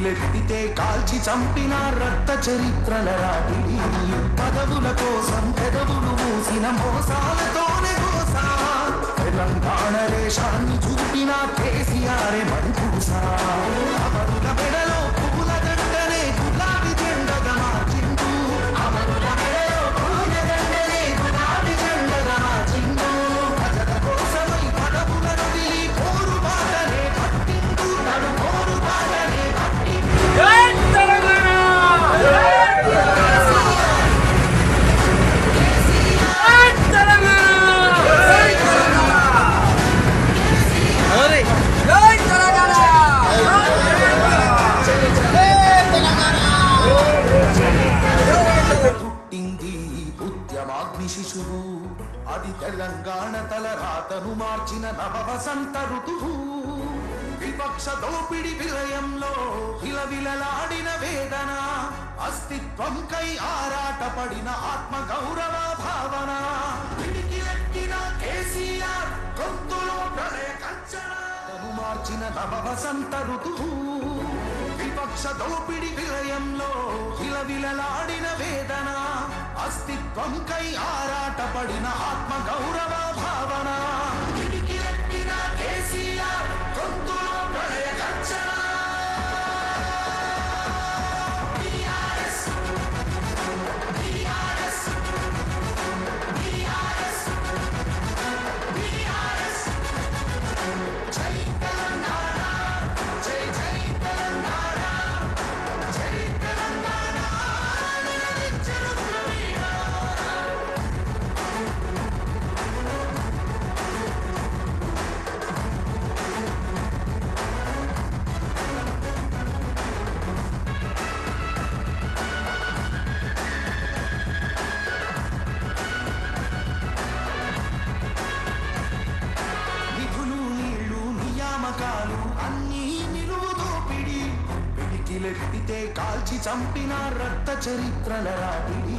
పిడికిలెత్తితే కాల్చి చంపిన రక్త చరిత్రల రాటిని పదవుల కోసం పెదవులు మూసిన మోసాలతోనే మోసా తెలంగాణ దేశాన్ని చూపిన కేసీఆర్ మణిపూసా అమరుల మెడలో పువ్వుల దండనే గులాబీ జెండగా మార్చిండు అమరుల మెడలో పువ్వుల దండనే గులాబీ జెండగా మార్చిండు ప్రజల కోసమై పదవులను వదిలి పోరు బాటనే పట్టిండు తను పోరు బాటనే పట్టిండు. శిశువు అది తెలంగాణ తలరాతను మార్చిన నవవసంత ఋతువు విపక్ష దోపిడి విలయంలో విలవిలలాడిన వేదన అస్తిత్వంకై ఆరాటపడిన ఆత్మ గౌరవ భావన పిడికిలెత్తిన కేసీఆర్ గొంతులో ప్రళయ కంచను మార్చిన నవవసంత ఋతువు విపక్ష దోపిడి విలయంలో విలవిలలాడిన వేదన అస్తిత్వంకై ఆరాటపడిన ఆత్మ గౌరవ భావన పిడికిలెత్తిన కేసీఆర్ గొంతులో ప్రళయ గర్జన జై తెలంగాణ జై జై తెలంగాణ జై తెలంగాణ అన్నీ నిలువు దోపిడి పిడికిలెత్తితే కాల్చి చంపిన రక్త చరిత్రల రాటిని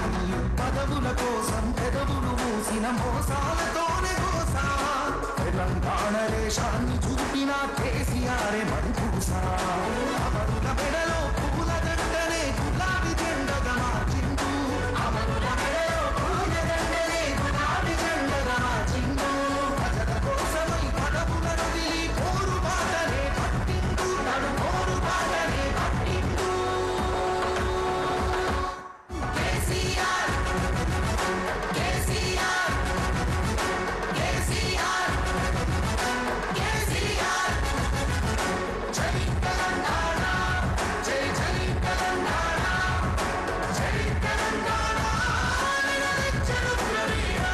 పదవుల కోసం పెదవులు మూసిన మోసాలతోనే మోసా తెలంగాణ దేశాన్ని చూపిన కేసీఆర్ మణిపూసా అమరుల మెడలో పువ్వుల దండనే గులాబీ జెండగా మార్చిండు అమరుల మెడలో పువ్వుల దండనే గులాబీ జెండగా మార్చిండు ప్రజల కోసమై పదవులను వదిలి పోరు బాటనే పట్టిండు తను పోరు బాటనే పట్టిండు కేసీఆర్ కేసీఆర్ కేసీఆర్ కేసీఆర్ జై తెలంగాణ జై జై తెలంగాణ జై తెలంగాణ నిలదించెను ప్రవీణ.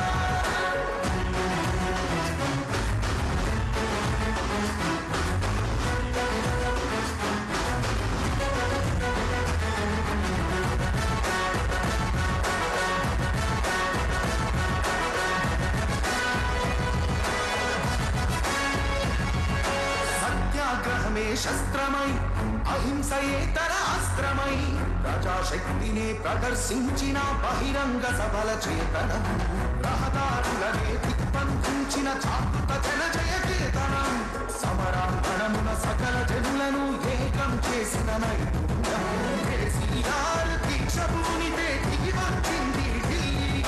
సత్యాగ్రహమే శస్త్రమై అహింసయేతర అస్త్రమై ప్రజాశక్తినే ప్రదర్శించిన బహిరంగ సభల చేతనం రహదారులనే దిగ్బంధించిన చాతుత జన జయ కీర్తనం సమరాంగణమున సకల జనులను ఏకం చేసిన నైపుణ్యం కేసీఆర్ దీక్ష భూమితే దిగి వచ్చింది ఢిల్లీ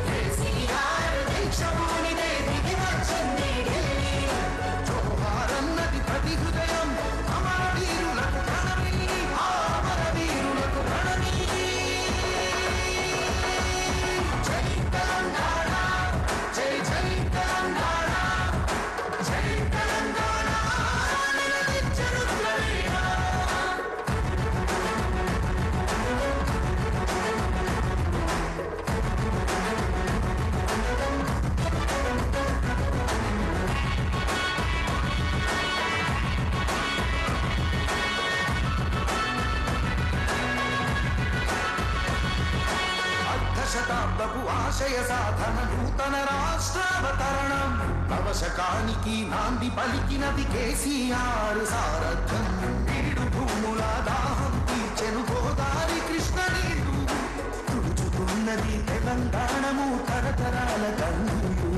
కేసీఆర్ దీక్ష భూమితే దిగి వచ్చింది ఢిల్లీ జోహారన్నది ప్రతి హృదయం అమర వీరులకు ప్రణమి ఆ అమర వీరులకు ప్రణమి జై తెలంగాణ జై జై తెలంగాణ జై తెలంగాణ నిలదించెను ప్రవీణ. శతాబ్దపు ఆశయ సాధన నూతన రాష్ట్రావతరణం నవశకానికి నాంది పలికినది కేసీఆర్ సారథ్యం వీడు భూముల దాహం తీర్చెను గోదావరి కృష్ణ నీరు తుడుచుతున్నది తెలంగాణము తరతరాల కన్నులు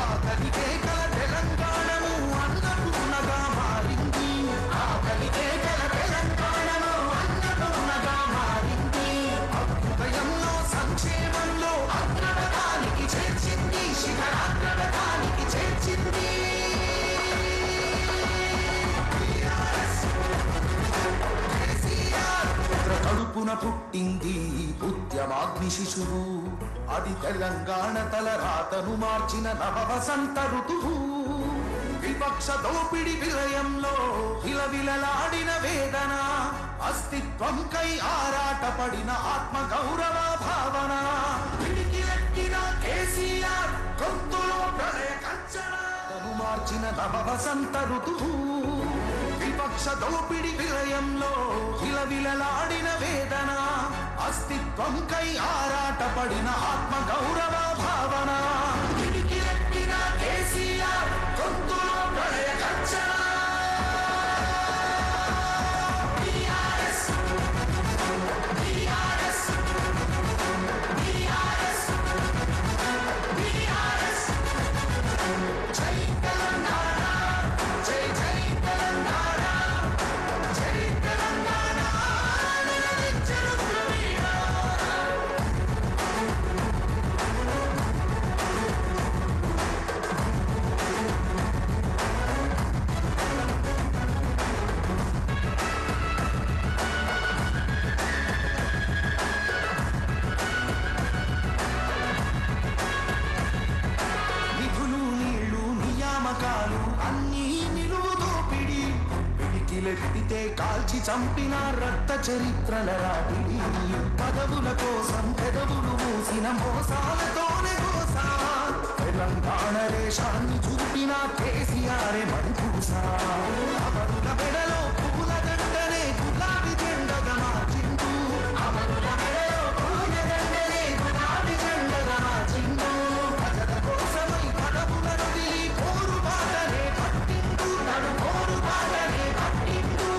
ఆకలికే కల తెలంగాణము అన్నపూర్ణగా మారింది ఆకలికే కల తెలంగాణ అడుగున పుట్టింది ఉద్యమాగ్ని శిశువు. అది తెలంగాణ తలరాతను మార్చిన నవ వసంత ఋతువు. విపక్ష దోపిడి విలయంలో విలవిలలాడిన వేదన, అస్తిత్వంకై ఆరాటపడిన ఆత్మ గౌరవ భావన. పిడికిలెక్కిన కేసీఆర్ గొంతులో ప్రళయ కచ్చను మార్చిన నవ వసంత ఋతువు. విపక్ష దోపిడి విలయంలో విలవిలలాడిన వేదన, అస్తిత్వంకై ఆరాటపడిన ఆత్మ గౌరవ భావన. పిడికిలెక్కిన కేసీఆర్ గొంతులో ప్రళయ కచ్చన. పిడికిలెత్తితే కాల్చి చంపిన రక్త చరిత్రల రాటిని. పదవుల కోసం పెదవులు మూసిన మోసాలతోనే గోసా. తెలంగాణ దేశాన్ని చూపిన కేసీఆర్ మణిపూసా. అమరుల మెడలో పూల దండనే గులాబీ జెండగా మార్చిండు. అమరుల మెడలో పూల దండనే గులాబీ జెండగా మార్చిండు. ప్రజల కోసమై పదవులను వదిలి పోరు బాటనే పట్టిండు. తను పోరు బాటనే పట్టిండు.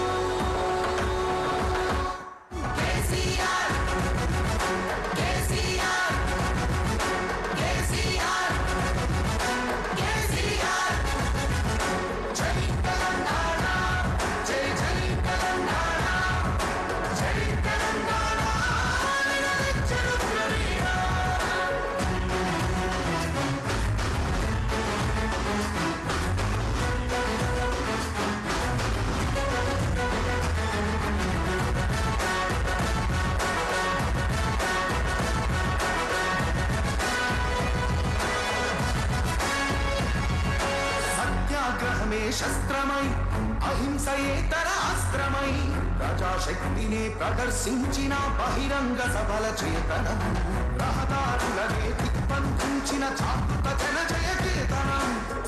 కేసీఆర్ కేసీఆర్ కేసీఆర్ కేసీఆర్. జై తెలంగాణ, జై జై తెలంగాణ, జై తెలంగాణ నినదించెను ప్రవీణ. సత్యాగ్రహమే శస్త్రమై, అహింసయేతర అస్త్రమై, ప్రజాశక్తినే ప్రదర్శించిన బహిరంగ సభల చేతనం. రహదారులనే దిగ్బంధించిన జాగృత జనజయ కేతనం.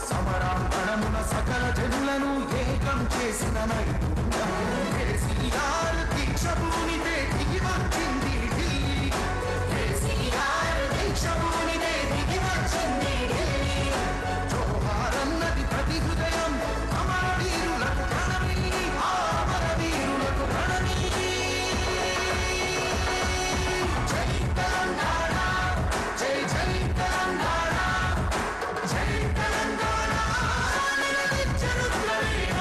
సమరాంగణమున సకల జనులను ఏకం చేసిన నైపుణ్యం. కేసీఆర్ దీక్ష భూమితే దిగి వచ్చింది ఢిల్లీ. కేసీఆర్ దీక్ష భూమితే దిగి వచ్చింది ఢిల్లీ. జోహారన్నది ప్రతి హృదయం అమరవీరులకు ప్రణమీ. ఆ అమరవీరులకు ప్రణమీ. జై తెలంగాణ, జై జై తెలంగాణ, జై తెలంగాణ నినదించెను ప్రవీణ.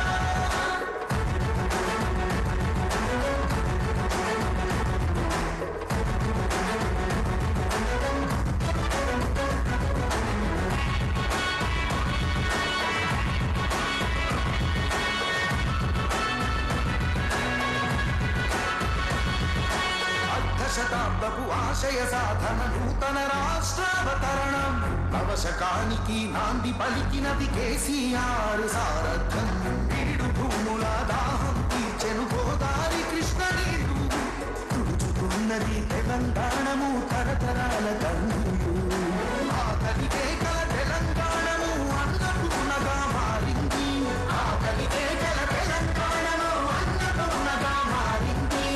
అర్ధశతాబ్దపు ఆశయ సాధన నూతన రాష్ట్రావతరణం. నవశకానికి నాంది పలికినది కేసీఆర్ సారథ్యం. ఈడు భూముల దాహం తీర్చెను గోదావరి కృష్ణ నీళ్లు. తుడుచుకున్నది తెలంగాణము తరతరాల కన్నులు. ఆకలికే కల తెలంగాణము అన్నపూర్ణగా మారింది. ఆకలికే కల తెలంగాణము అన్నపూర్ణగా మారింది.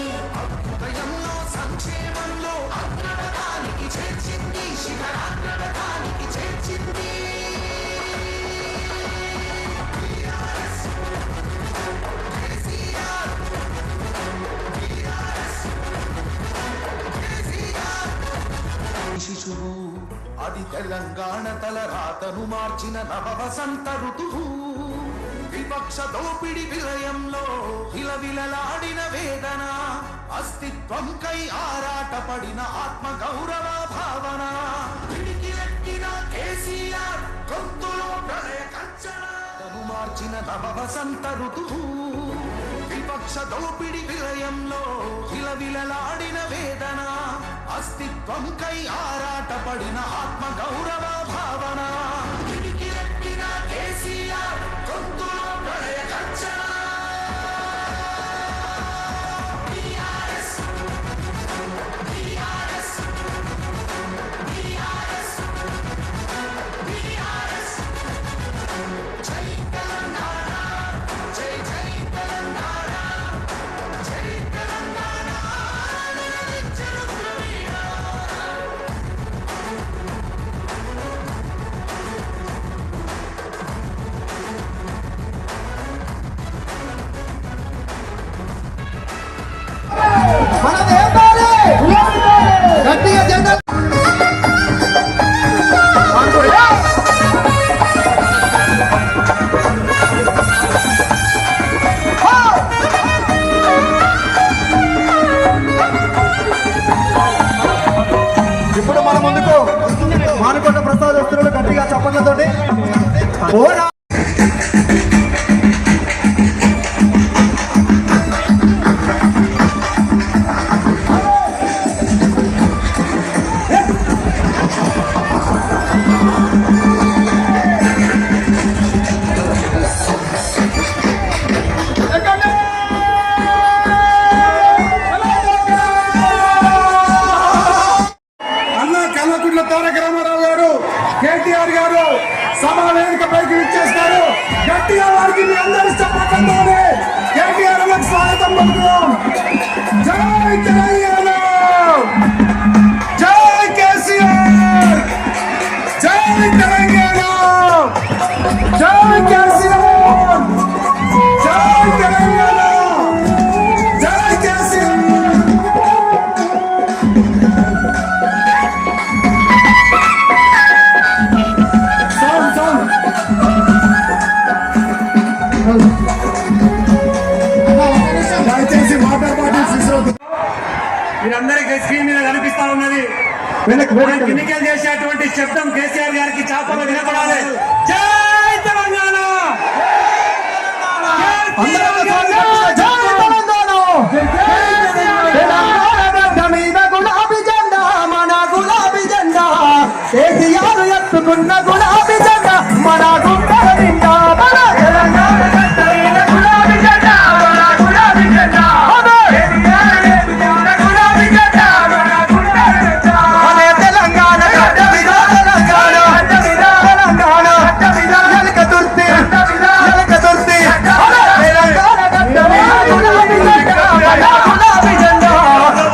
అభ్యుదయంలో సంక్షేమంలో అగ్రపథానికి చేర్చింది. శిఖరాగ్రపథానికి చేర్చింది. టీఆర్ఎస్, కేసీఆర్, టీఆర్ఎస్, కేసీఆర్. శిశువు అది తెలంగాణ తలరాతను మార్చిన నవ వసంత ఋతువు. విపక్ష దోపిడి విలయంలో విలవిలలాడిన వేదన, అస్తిత్వంకై ఆరాటపడిన ఆత్మ గౌరవ భావన. పిడికిలెక్కిన కేసీఆర్ గొంతులో ప్రళయ కంచన మార్చిన నవ వసంత ఋతువు. విపక్ష వివక్ష దోపిడి విలయంలో విలవిలలాడిన వేదన అస్తిత్వంకై ఆరాటపడిన ఆత్మ గౌరవ భావన కిడికిరెట్టిన కేసీఆర్ గొంతులో ప్రళయ గర్జన ఇప్పుడు మన ముందుకు మానుకొండ ప్రసాద్ వస్తున్నాడు. గట్టిగా చప్పట్లతోటి తారక రామారావు గారు, కేటీఆర్ గారు సభా వేదిక పైకి ఇచ్చేస్తారు. గట్టిగా వారికి మీ అందరి చప్పట్లతోనే కేటీఆర్ లకు స్వాగతం పలుకుదాం. జై తెలంగాణ, జై కేసీఆర్, జై తెలంగాణ, జై కేసీఆర్, జై తెలంగాణ, జై కేసీఆర్. మీరందరికీ స్క్రీన్ మీద కనిపిస్తా ఉన్నది. ఎన్నికలు చేసేటువంటి శబ్దం కేసీఆర్ గారికి చాపలో వినపడాలి. జై తెలంగాణ, గులాబీ జెండా మన గులాబీ జెండా, కేసీఆర్ ఎత్తుకున్న గులాబీ జెండా మన గుండెల నిండా, మన తెలంగాణ గులాబీ జెండా, మన గులాబీ జెండా, తెలంగాణ గడ్డ మీద గులాబీ జెండా మన గులాబీ జెండా,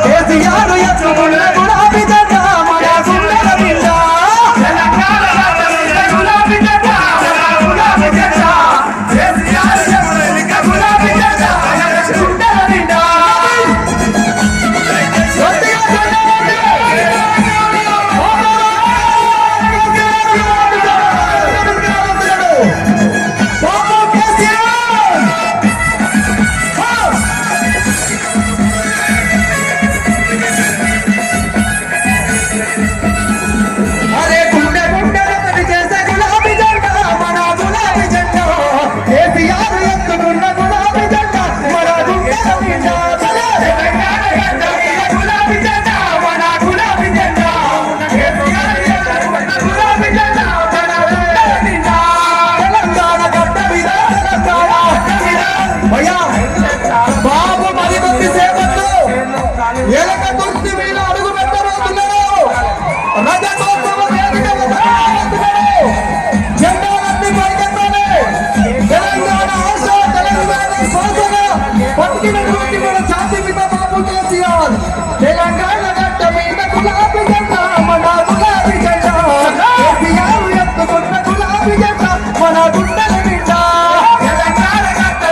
కేసీఆర్ ఎత్తుకున్న గులాబీ జెండా మన గుండెల నిండా. తెలంగాణ గడ్డ మీద గులాబీ జెండా మన గులాబీ జెండా, కేసీఆర్ ఎత్తుకున్న గులాబీ జెండా మన గుండెల నిండా. తెలంగాణ గడ్డ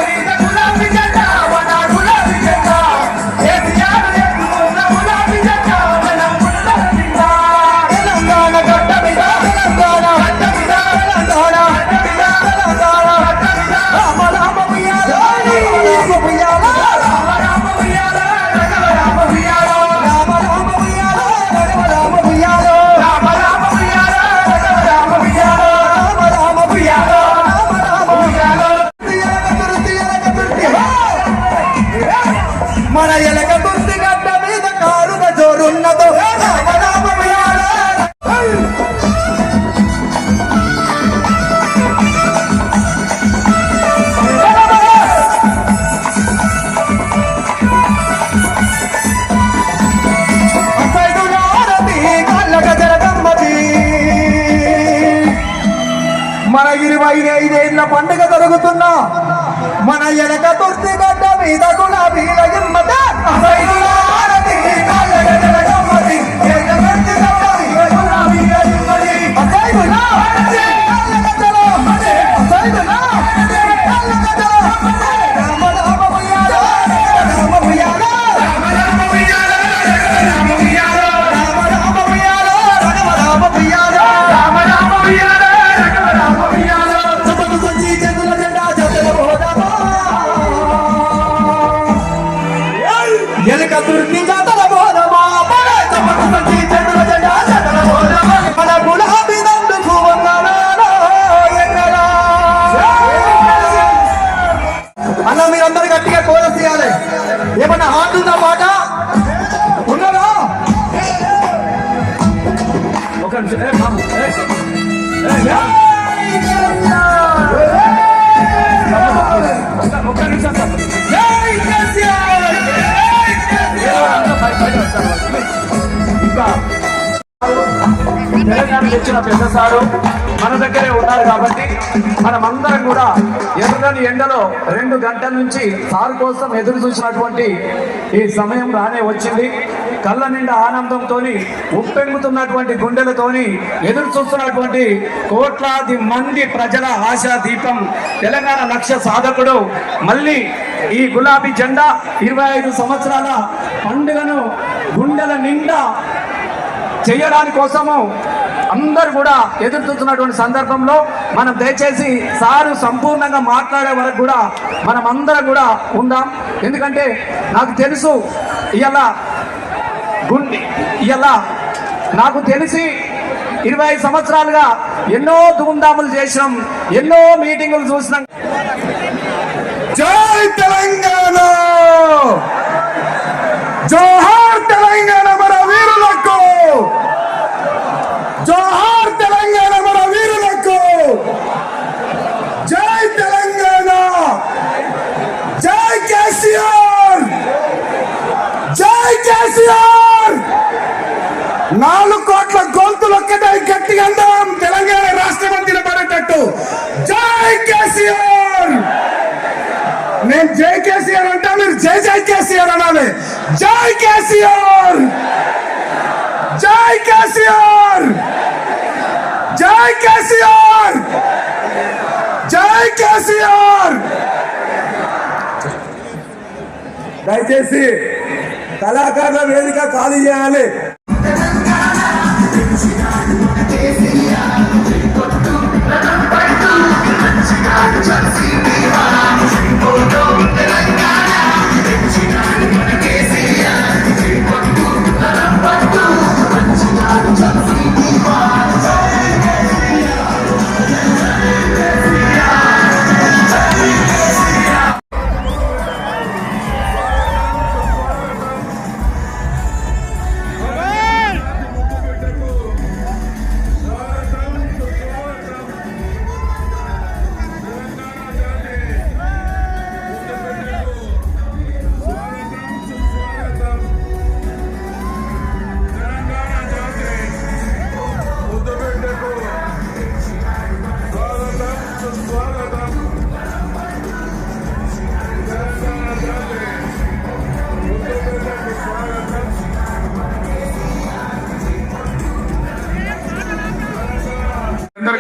మీద తెలంగాణ గడ్డ మీద తెలంగాణ గడ్డ మీద తెలంగాణ గడ్డ మీద రామ రామ ఉయ్యాల రామ రామ ఉయ్యాల రామ రామ మన ఎలక దుర్తి గడ్డ మీద కారుగ జోరున్నదో రామ రామ ఉయ్యాల. మన 25 పండుగ జరుగుతున్నా మన ఎనక తుర్తి గడ్డ మీద గులాబీల గిమ్మట ఎనక తుర్తి జాతర బోధమా మన గులాబీ నందుకు అన్న మీరందరూ గట్టిగా కోరస్ చేయాలి. ఏమన్నా హార్ట్ ఉందా పాట ఉన్నదా? ఒక నిమిషం ఇంకా తెలంగాణ తెచ్చిన పెద్ద సారు మన దగ్గరే ఉన్నారు కాబట్టి మనమందరం కూడా ఎర్రని ఎండలో 2 గంటల నుంచి సారు కోసం ఎదురు చూసినటువంటి ఈ సమయం రానే వచ్చింది. కళ్ళ నిండా ఆనందంతోని ఉప్పెంగుతున్నటువంటి గుండెలతోని ఎదురు చూస్తున్నటువంటి కోట్లాది మంది ప్రజల ఆశా దీపం తెలంగాణ లక్ష్య సాధకుడు మళ్ళీ ఈ గులాబీ జెండా 25 సంవత్సరాల పండుగను గుండెల నిండా చేయడానికి కోసము అందరు కూడా ఎదురు చూస్తున్నటువంటి సందర్భంలో మనం దయచేసి సారు సంపూర్ణంగా మాట్లాడే వరకు కూడా మనం అందరం కూడా ఉందాం. ఎందుకంటే నాకు తెలుసు ఇవాళ నాకు తెలిసి 25 సంవత్సరాలుగా ఎన్నో ధూమ్ధాములు చేసినాం, ఎన్నో మీటింగులు చూసినాం. జై తెలంగాణ, జోహార్ తెలంగాణ మన వీరులకు, జోహార్ తెలంగాణ మన వీరులకు, జై తెలంగాణ, జై కేసీఆర్, జై కేసీఆర్. 4 కోట్ల గొంతులు ఒక్కటే గట్టిగా అందాం తెలంగాణ రాష్ట్రం నిలబడేటట్టు. జై కేసీఆర్. నేను జై కేసీఆర్ అంటే మీరు జై జై కేసీఆర్ అనాలి. జై కేసీఆర్, జై కేసీఆర్, జై కేసీఆర్, జై కేసీఆర్. దయచేసి కళాకారుల వేదిక ఖాళీ చేయాలి.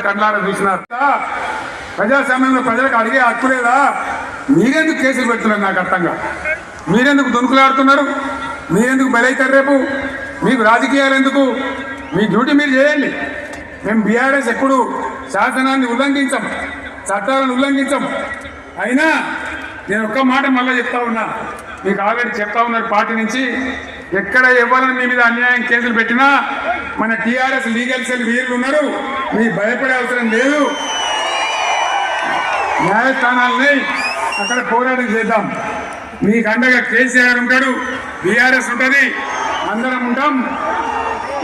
కళ్ళారా చూసినారు. ప్రజాస్వామ్యంలో ప్రజలకు అడిగే హక్కు లేదా? మీరెందుకు కేసులు పెడుతున్నారు నాకు అర్థంగా? మీరెందుకు దునుకులాడుతున్నారు? మీరెందుకు బలైతారు? రేపు మీకు రాజకీయాలు ఎందుకు? మీ డ్యూటీ మీరు చేయండి. మేము బీఆర్ఎస్ ఎప్పుడు శాసనాన్ని ఉల్లంఘించాం, చట్టాలను ఉల్లంఘించాం. అయినా నేను ఒక్క మాట మళ్ళీ చెప్తా ఉన్నా, మీకు ఆల్రెడీ చెప్తా ఉన్నారు పార్టీ నుంచి, ఎక్కడ ఎవరైనా మీ మీద అన్యాయం కేసులు పెట్టినా మన టీఆర్ఎస్ లీగల్ సెల్ వీరులు ఉన్నారు, మీ భయపడే అవసరం లేదు. న్యాయస్థానాలని అక్కడ పోరాటం చేద్దాం. మీకు అండగా కేసీఆర్ ఉంటాడు, బీఆర్ఎస్ ఉంటుంది, అందరం ఉంటాం.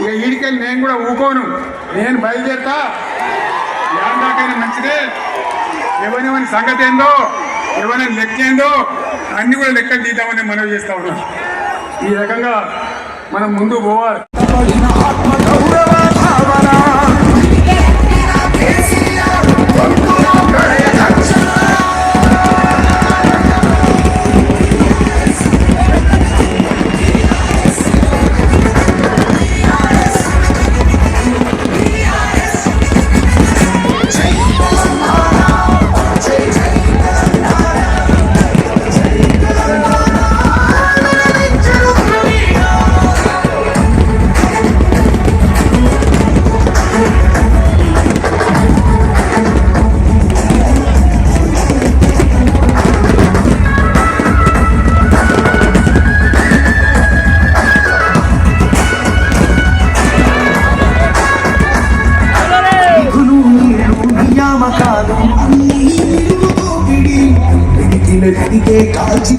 ఇక ఈడికెళ్ళి నేను కూడా ఊకోను, నేను బయలుదేరుతా. దాకైనా మంచిదే. ఎవరెవరి సంగతి ఏందో, ఎవరైనా లెక్క ఏందో అన్ని కూడా లెక్కలు తీద్దామని మనవి చేస్తా ఉన్నాం. ఈ రకంగా మనం ముందు పోవాలి. ఆత్మ గౌరవ భావన కాల్చి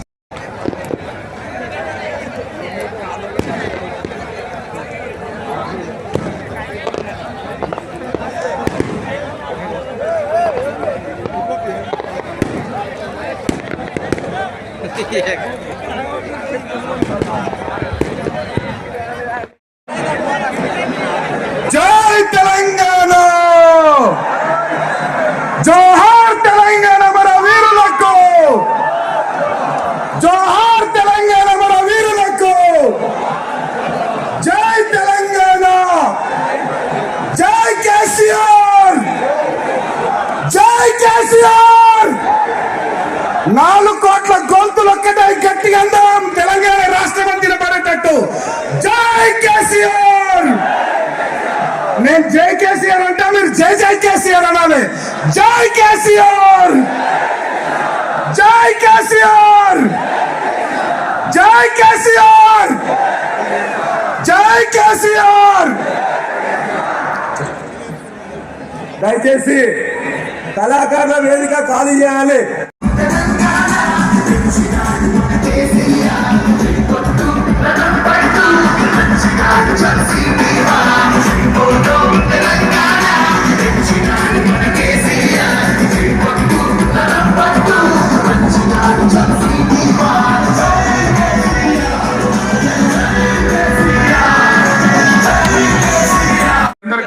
జై తెలంగాణ, జోహార్ తెలంగాణ మన వీరులకు, జోహార్ తెలంగాణ మన వీరులకు, జై తెలంగాణ, జై కేసీఆర్, జై కేసీఆర్. 4 కోట్ల గొంతులు ఒక్కటే గట్టిగా అందాం, తెలంగాణ రాష్ట్రపతిన పడేటట్టు. జై కేసీఆర్. నేను జై కేసీఆర్ అంటే మీరు జై జై కేసీఆర్ అనాలి. జై కేసీఆర్, జై కేసీఆర్, జై కేసీఆర్, జై కేసీఆర్. దయచేసి కళాకారుల వేదిక ఖాళీ చేయాలి.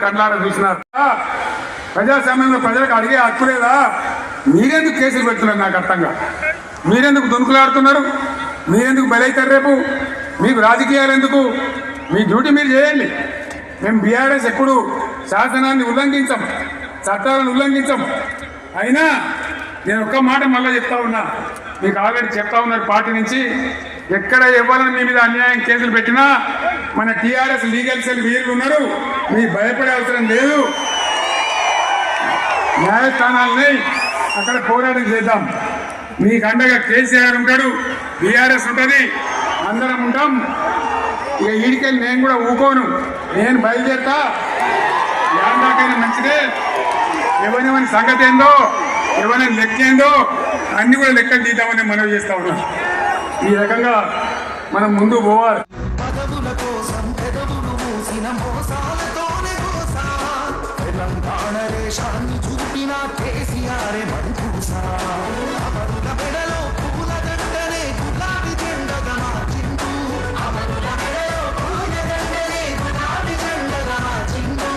కళ్ళారా చూసినారు. ప్రజాస్వామ్యంలో ప్రజలకు అడిగే హక్కు లేదా? మీరెందుకు కేసులు పెడుతున్నారు నాకు అర్థంగా? మీరెందుకు దొనుకులాడుతున్నారు? మీరెందుకు బలైతారు? రేపు మీకు రాజకీయాలు ఎందుకు? మీ డ్యూటీ మీరు చేయండి. మేము బీఆర్ఎస్ ఎప్పుడు శాసనాన్ని ఉల్లంఘించాం, చట్టాలను ఉల్లంఘించాం. అయినా నేను ఒక్క మాట మళ్ళీ చెప్తా ఉన్నా, మీకు ఆల్రెడీ చెప్తా ఉన్నారు పార్టీ నుంచి, ఎక్కడ ఎవరైనా మీ మీద అన్యాయం కేసులు పెట్టినా మన టీఆర్ఎస్ లీగల్ సెల్ వీరులు ఉన్నారు, మీ భయపడే అవసరం లేదు. న్యాయస్థానాలని అక్కడ పోరాటం చేద్దాం. మీకు అండగా కేసీఆర్ ఉంటాడు, బీఆర్ఎస్ ఉంటుంది, అందరం ఉంటాం. ఇక ఈడికెళ్ళి నేను కూడా ఊకోను, నేను బయలుదేరుతా. దాకైనా మంచిదే. ఎవరెవరి సంగతి ఏందో, ఎవరైనా లెక్క ఏందో అన్ని కూడా లెక్కలు తీద్దామని మనవి చేస్తా ఉన్నాం. ఈ రకంగా మనం ముందు పోవాలి. పదవుల కోసం పెదవులు మూసిన మోసాలతోనే మోసా, తెలంగాణ దేశాన్ని చూపిన కేసీఆర్ మణిపూసా. అమరుల మెడలో పూల దండనే గులాబీ జెండగా మార్చిండు, అమరుల మెడలో పూల దండనే గులాబీ జెండగా మార్చిండు.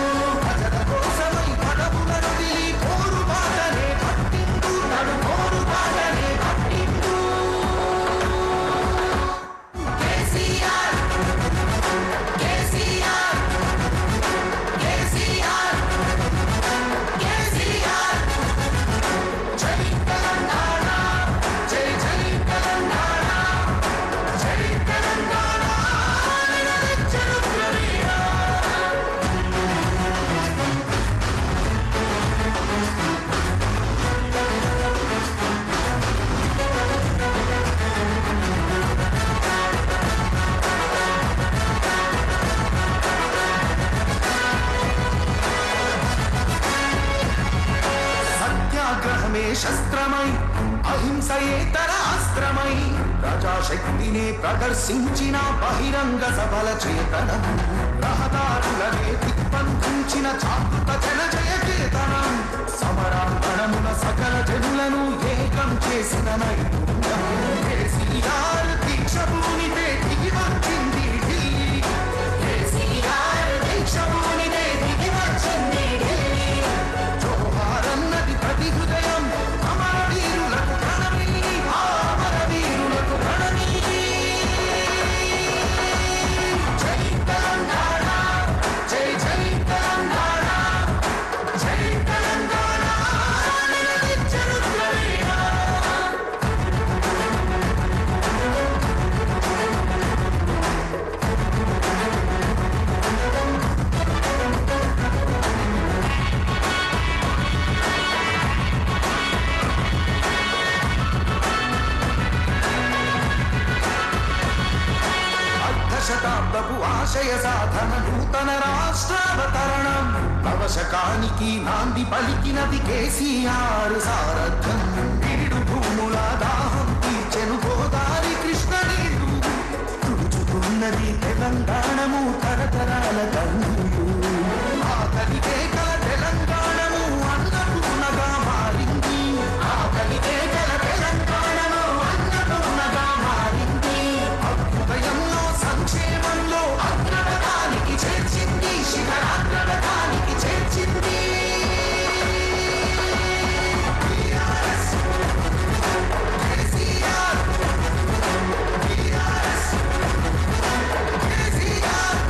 ప్రజల కోసమై పదవుల వదిలి పోరు బాటనే పట్టిండు, తను పోరు బాటనే పట్టిండు. కేసీఆర్, కేసీఆర్, కేసీఆర్, కేసీఆర్. జై తెలంగాణ, జై జై తెలంగాణ, జై తెలంగాణ నిలదెచ్చరు ప్రవీణ. సత్యాగ్రహమే శస్త్రమై, అహింసయే తర అస్త్రమై, ప్రజా ప్రజాశక్తిని ప్రదర్శించిన బహిరంగ సభల చేతనం, రహదారులనే దిగ్బంధించిన జాగృత జనజయ కీర్తనం, సమరాంగణమున సకల జనులను ఏకం చేసిన నైపుణ్యం. కేసీఆర్ దీక్ష భూమితే దిగి వచ్చింది ఢిల్లీ, కేసీఆర్ దీక్ష భూమితే దిగి వచ్చింది ఢిల్లీ. జోహారన్నది ప్రతి హృదయం, అమర వీరులకు ప్రణమి, అమర వీరులకు ప్రణమి. జై తెలంగాణ, జై జై తెలంగాణ, జై తెలంగాణ నిలదించెను ద్రవీణ. శతాబ్దపు ఆశయ సాధన, నూతన రాష్ట్రావతరణం, నవశకానికి నాంది పలికినది కేసీఆర్ సారథ్యం. నిరుడు భూముల దాహం తీర్చెను గోదావరి కృష్ణ నీళ్లు, తుడుచుకున్నది తెలంగాణము తరతరాల కన్నులు. ఆకలికే కల తెలంగాణము అన్నపూర్ణగా మారింది, ఆకలికే కల తెలంగాణము అన్నపూర్ణగా మారింది. అభ్యుదయంలో సంక్షేమంలో అగ్రపథానికి చేర్చింది, శిఖరాగ్రపథానికి చేర్చింది. టీఆర్ఎస్, కేసీఆర్, టీఆర్ఎస్, కేసీఆర్.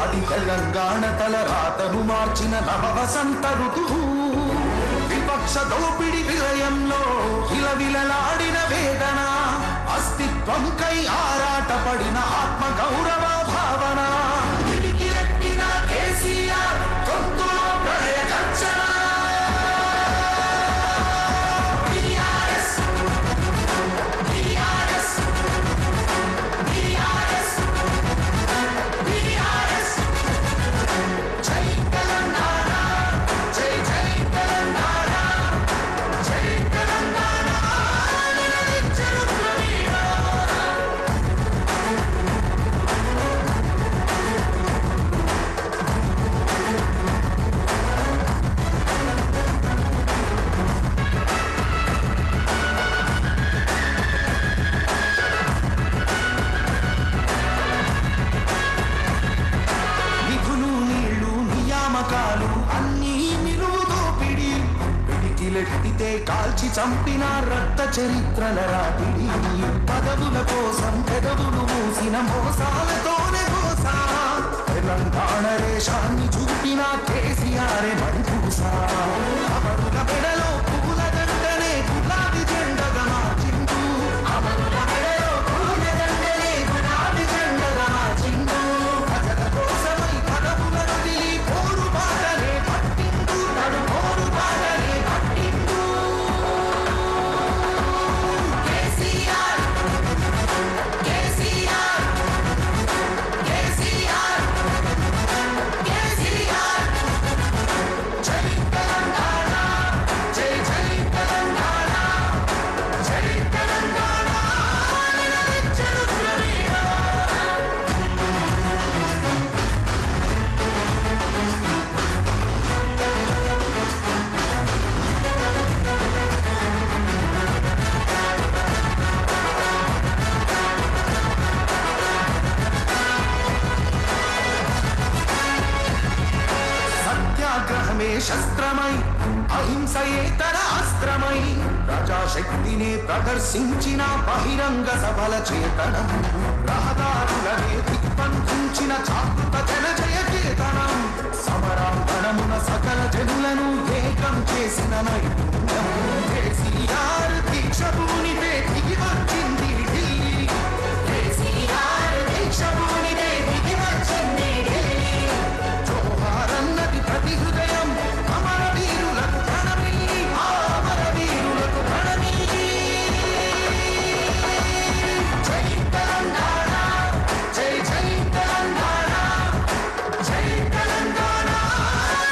అది తెలంగాణ తల రాతను మార్చిన నవ వసంత ఋతువు. విపక్ష దోపిడి విలయంలో విలవిలలాడిన వేదన, అస్తిత్వంకై ఆరాటపడిన ఆత్మ గౌరవ భావన. పిడికిలెత్తిన కేసీఆర్ గొంతులో ప్రళయ గర్జన. TRS, TRS, TRS, TRS. జై తెలంగాణ, జై జై తెలంగాణ, జై తెలంగాణ నిలదించెను ద్రవీణ. నిధులు నీళ్లు నియామకాలు అన్నీ నిలువు దోపిడి, పిడికిలెత్తితే కాల్చి చంపిన రక్త చరిత్రల రాపిడి. పదవుల కోసం పెదవులు మూసిన మోసాలతోనే మోసా, తెలంగాణ రేషాన్ని చూపిన కేసీఆర్ మణిపూసా. అమరుల మెడలో పూల దండనే గులాబీ జెండగా మార్చిండు, అమరుల మెడలో పూల దండనే గులాబీ జెండగా మార్చిండు. ప్రజల కోసమై పదవులను వదిలి పోరు బాటలే పట్టిండు, తడు పోరు బాటలే పట్టిండు. కేసీఆర్, కేసీఆర్, కేసీఆర్, కేసీఆర్. జై తెలంగాణ, జై జై తెలంగాణ, జై తెలంగాణ నిలదించెను ద్రవీణ. సత్యాగ్రహమే శస్త్రమై, అహింసయేతర అస్త్రమై, ప్రజాశక్తిని ప్రదర్శించిన బహిరంగ సభల చేతనం, రహదారులనే దిగ్బంధించిన జాగృత జనజయ కీర్తనం, సమరాంగణమున సకల జనులను ఏకం చేసిన నైపుణ్యం. కేసీఆర్ దీక్ష భూమితే దిగి వచ్చింది ఢిల్లీ, కేసీఆర్ దీక్ష భూమితే దిగి వచ్చింది ఢిల్లీ. జోహారన్నది ప్రతి హృదయం, అమర వీరులకు ప్రణమి, అమర వీరులకు ప్రణమి. జై తెలంగాణ, జై జై తెలంగాణ, జై తెలంగాణ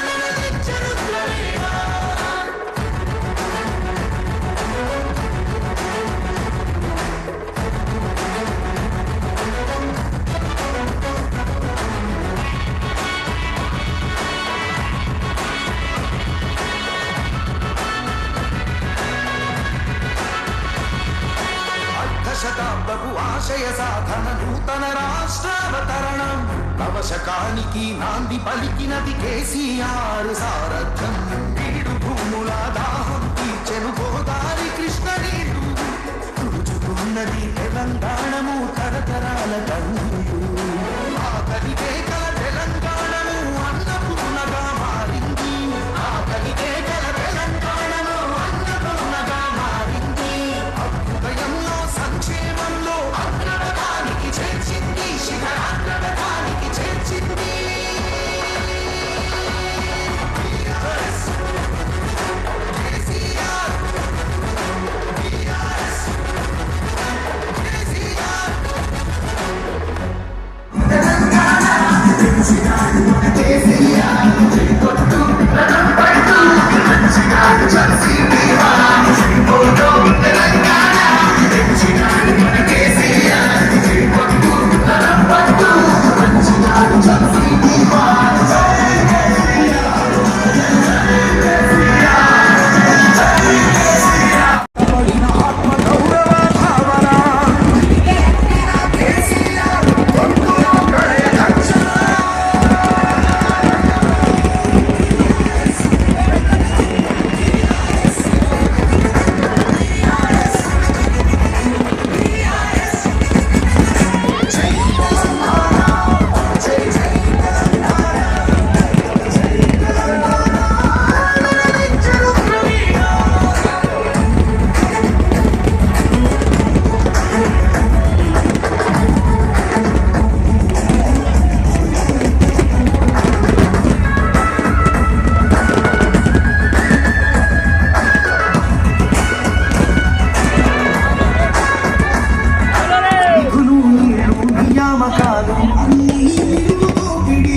నిలదించెను ద్రవీణ. శతాబ్దపు ఆశయ సాధన నూతన రాష్ట్రావతరణం నవశకానికి నాంది పలికినది కేసీఆర్ సారథ్యం వీడు భూముల దాహం తీర్చెను గోదావరి కృష్ణ నీరు తుడుచుకున్నది తెలంగాణము తరతరాల కన్నీరు ఆకలి కేకల తెలంగాణము అన్నపూర్ణగా మారింది ఆకలి కేకల తెలంగాణము అన్నపూర్ణగా మారింది అభ్యుదయంలో సంక్షేమంలో అగ్రపథానికి చేర్చింది శిఖరాగ్రపథానికి చేర్చింది కేసీఆర్ నియామకాలు అన్నీ నిలువుతో పిడి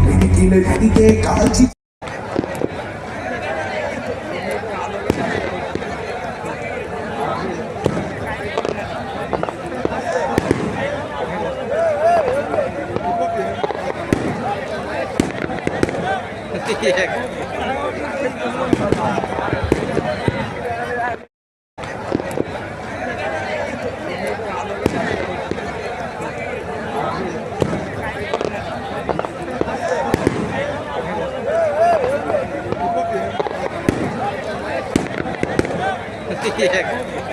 పిడికిల పిడికే కాల్చి Yeah.